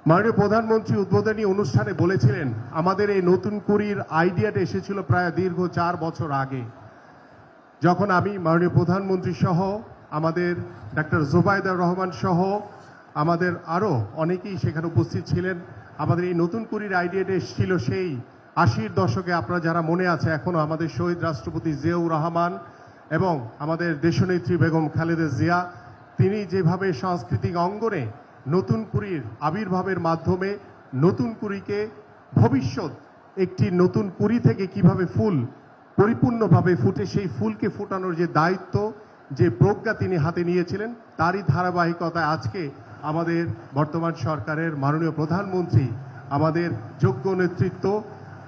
মাননীয় প্রধানমন্ত্রী উদ্বোধনী অনুষ্ঠানে বলেছিলেন আমাদের এই নতুন কুড়ির আইডিয়াটা এসেছিল প্রায় দীর্ঘ 4 বছর আগে, যখন আমি মাননীয় প্রধানমন্ত্রী সহ আমাদের ডাক্তার জোবায়দা রহমান সহ আমাদের আরও অনেকেই সেখানে উপস্থিত ছিলেন। আমাদের এই নতুন কুড়ির আইডিয়াটা এসেছিল সেই 80-র দশকে। আপনারা যারা মনে আছে এখনও আমাদের শহীদ রাষ্ট্রপতি জিয়াউর রহমান এবং আমাদের দেশনেত্রী বেগম খালেদা জিয়া, তিনি যেভাবে সাংস্কৃতিক অঙ্গনে নতুন কুড়ির আবির্ভাবের মাধ্যমে নতুন কুড়িকে ভবিষ্যৎ একটি নতুন কুড়ি থেকে কিভাবে ফুল পরিপূর্ণভাবে ফুটে সেই ফুলকে ফোটানোর যে দায়িত্ব, যে প্রজ্ঞা তিনি হাতে নিয়েছিলেন, তারই ধারাবাহিকতায় আজকে আমাদের বর্তমান সরকারের মাননীয় প্রধানমন্ত্রী আমাদের যোগ্য নেতৃত্ব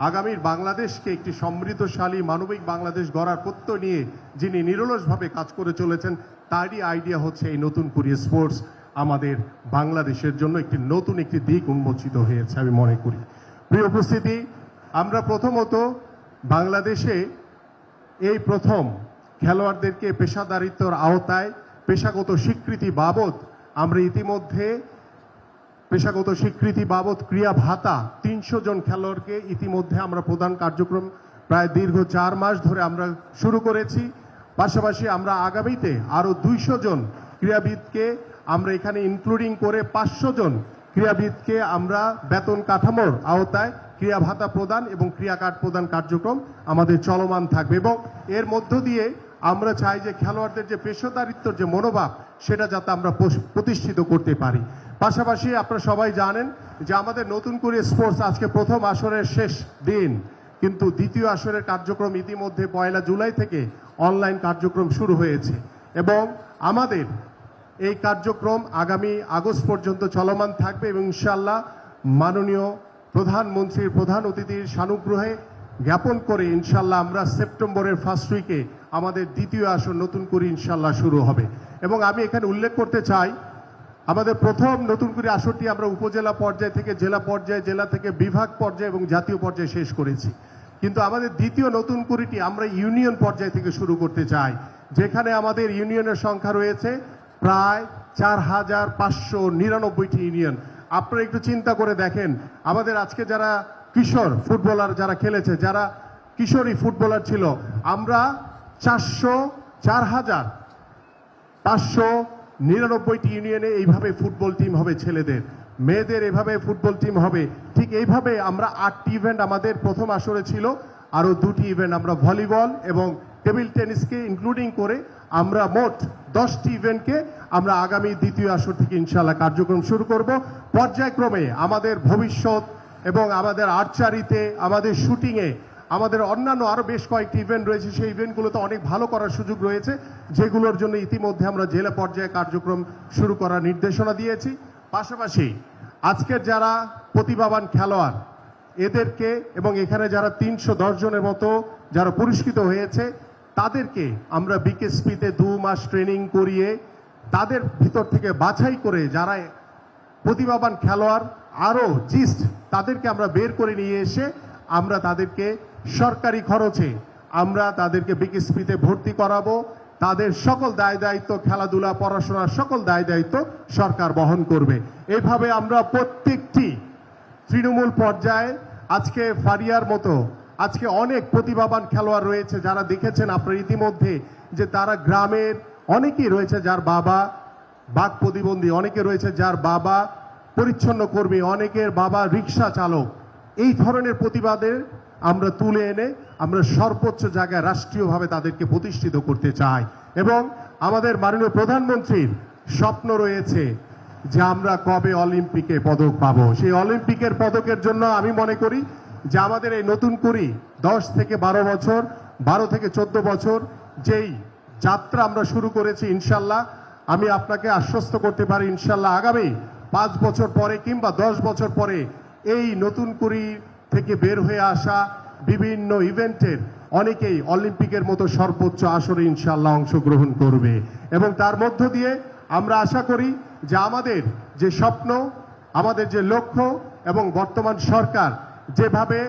আগামীর বাংলাদেশকে একটি সমৃদ্ধশালী মানবিক বাংলাদেশ গড়ার প্রত্যয় নিয়ে যিনি নিরলসভাবে কাজ করে চলেছেন, তারই আইডিয়া হচ্ছে এই নতুন কুড়ি স্পোর্টস। আমাদের বাংলাদেশের জন্য একটি নতুন একটি দিক উন্মোচিত হয়েছে আমি মনে করি। প্রিয় উপস্থিতি, আমরা প্রথমত বাংলাদেশে এই প্রথম খেলোয়াড়দেরকে পেশাদারিত্বর আওতায় পেশাগত স্বীকৃতি বাবদ আমরা ইতিমধ্যে পেশাগত স্বীকৃতি বাবদ ক্রিয়া ভাতা 300 জন খেলোয়াড়কে ইতিমধ্যে আমরা প্রদান কার্যক্রম প্রায় দীর্ঘ 4 মাস ধরে আমরা শুরু করেছি। পাশাপাশি আমরা আগামীতে আরও 200 জন ক্রীড়াবিদকে আমরা এখানে ইনক্লুডিং করে 500 জন ক্রীড়াবিদকে আমরা বেতন কাঠামোর আওতায় ক্রিয়া ভাতা প্রদান এবং ক্রিয়া কার্ড প্রদান কার্যক্রম আমাদের চলমান থাকবে এবং এর মধ্য দিয়ে আমরা চাই যে খেলোয়াড়দের যে পেশাদারিত্বর যে মনোভাব সেটা যাতে আমরা প্রতিষ্ঠিত করতে পারি। পাশাপাশি আপনারা সবাই জানেন যে আমাদের নতুন করে স্পোর্টস আজকে প্রথম আসরের শেষ দিন, কিন্তু দ্বিতীয় আসরের কার্যক্রম ইতিমধ্যে 1 জুলাই থেকে অনলাইন কার্যক্রম শুরু হয়েছে এবং আমাদের এই কার্যক্রম আগামী আগস্ট পর্যন্ত চলমান থাকবে এবং ইনশাআল্লাহ মাননীয় প্রধানমন্ত্রীর প্রধান অতিথির সানুগ্রহে জ্ঞাপন করে ইনশাআল্লাহ আমরা সেপ্টেম্বরের ফার্স্ট উইকে আমাদের দ্বিতীয় আসর নতুন করে ইনশাআল্লাহ শুরু হবে। এবং আমি এখানে উল্লেখ করতে চাই আমাদের প্রথম নতুন করে আসরটি আমরা উপজেলা পর্যায় থেকে জেলা পর্যায়ে, জেলা থেকে বিভাগ পর্যায়ে এবং জাতীয় পর্যায়ে শেষ করেছি, কিন্তু আমাদের দ্বিতীয় নতুন কুড়িটি আমরা ইউনিয়ন পর্যায় থেকে শুরু করতে চাই, যেখানে আমাদের ইউনিয়নের সংখ্যা রয়েছে প্রায় 4599টি ইউনিয়ন। আপনারা একটু চিন্তা করে দেখেন, আমাদের আজকে যারা কিশোর ফুটবলার যারা খেলেছে, যারা কিশোরী ফুটবলার ছিল, আমরা 4599টি ইউনিয়নে এইভাবে ফুটবল টিম হবে, ছেলেদের মেয়েদের এভাবে ফুটবল টিম হবে। ঠিক এইভাবে আমরা 8টি ইভেন্ট আমাদের প্রথম আসরে ছিল, আরও 2টি ইভেন্ট আমরা ভলিবল এবং টেবিল টেনিসকে ইনক্লুডিং করে আমরা মোট 10টি ইভেন্টকে আমরা আগামী দ্বিতীয় আসর থেকে ইনশাআল্লাহ কার্যক্রম শুরু করব। পর্যায়ক্রমে আমাদের ভবিষ্যৎ এবং আমাদের আর্চারিতে, আমাদের শুটিংয়ে, আমাদের অন্যান্য আরও বেশ কয়েকটি ইভেন্ট রয়েছে, সেই ইভেন্টগুলোতে অনেক ভালো করার সুযোগ রয়েছে, যেগুলোর জন্য ইতিমধ্যে আমরা জেলা পর্যায়ে কার্যক্রম শুরু করার নির্দেশনা দিয়েছি। পাশাপাশি আজকের যারা প্রতিভাবান খেলোয়াড় এদেরকে এবং এখানে যারা 310 জনের মতো যারা পুরস্কৃত হয়েছে তাদেরকে আমরা বিকেএসপিতে 2 মাস ট্রেনিং করিয়ে তাদের ভিতর থেকে বাছাই করে যারা প্রতিভাবান খেলোয়াড় আরও জিস্ট তাদেরকে আমরা বের করে নিয়ে এসে আমরা তাদেরকে সরকারি খরচে আমরা তাদেরকে বিকেএসপিতে ভর্তি করাবো। তাদের সকল দায় দায়িত্ব, খেলাধুলা, পড়াশোনার সকল দায় দায়িত্ব সরকার বহন করবে। এভাবে আমরা প্রত্যেকটি তৃণমূল পর্যায়ে আজকে ফারিয়ার মতো আজকে অনেক প্রতিভাবান খেলোয়াড় রয়েছে, যারা দেখেছেন আপনারা ইতিমধ্যে যে তারা গ্রামের অনেকেই রয়েছে যার বাবা বাক প্রতিবন্ধী, অনেকে রয়েছে যার বাবা পরিচ্ছন্ন কর্মী, অনেকের বাবা রিক্সা চালক। এই ধরনের প্রতিবাদের আমরা তুলে এনে আমরা সর্বোচ্চ জায়গায় রাষ্ট্রীয়ভাবে তাদেরকে প্রতিষ্ঠিত করতে চাই এবং আমাদের মাননীয় প্রধানমন্ত্রীর স্বপ্ন রয়েছে যে আমরা কবে অলিম্পিকে পদক পাবো। সেই অলিম্পিকের পদকের জন্য আমি মনে করি যে আমাদের এই নতুন কুড়ি 10 থেকে 12 বছর, 12 থেকে 14 বছর যেই যাত্রা আমরা শুরু করেছি, ইনশাল্লাহ আমি আপনাকে আশ্বস্ত করতে পারি ইনশাল্লাহ আগামী 5 বছর পরে কিংবা 10 বছর পরে এই নতুন কুড়ি থেকে বের হয়ে আসা বিভিন্ন ইভেন্টের অনেকেই অলিম্পিকের মতো সর্বোচ্চ আসরে ইনশাল্লাহ অংশগ্রহণ করবে এবং তার মধ্য দিয়ে আমরা আশা করি যে আমাদের যে স্বপ্ন, আমাদের যে লক্ষ্য এবং বর্তমান সরকার যেভাবে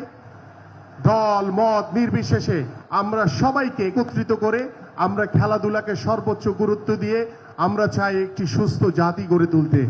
দল মত নির্বিশেষে আমরা সবাইকে একত্রিত করে আমরা খেলাধুলাকে সর্বোচ্চ গুরুত্ব দিয়ে আমরা চাই একটি সুস্থ জাতি গড়ে তুলতে।